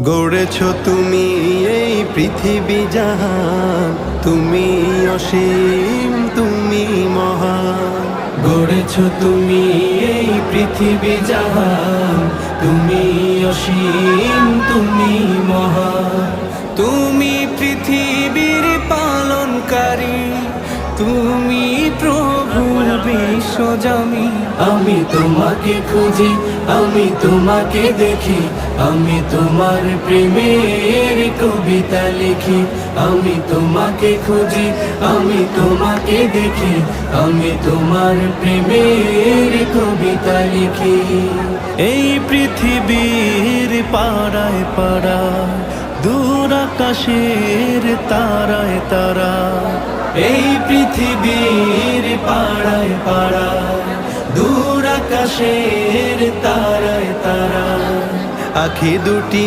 গড়েছ তুমি এই পৃথিবী জাহান, তুমি অসীম তুমি মহান। গড়েছ তুমি এই পৃথিবী জাহান, তুমি অসীম তুমি মহান। তুমি পৃথিবীর পালনকারী, তুমি প্রভু বিশ্বজামি। আমি তোমাকে খুঁজি, আমি তোমাকে দেখি, আমি তোমার প্রেমের কবিতা লিখি। আমি তোমাকে খুঁজি, আমি তোমাকে দেখি, আমি তোমার প্রেমের কবিতা লিখি। এই পৃথিবীর পাড়ায় পাড়ায়, দূর আকাশের তারায় তারা। এই পৃথিবীর পাড়ায় পাড়ায়, দূর আকাশের তারায় তারা। আখি দুটি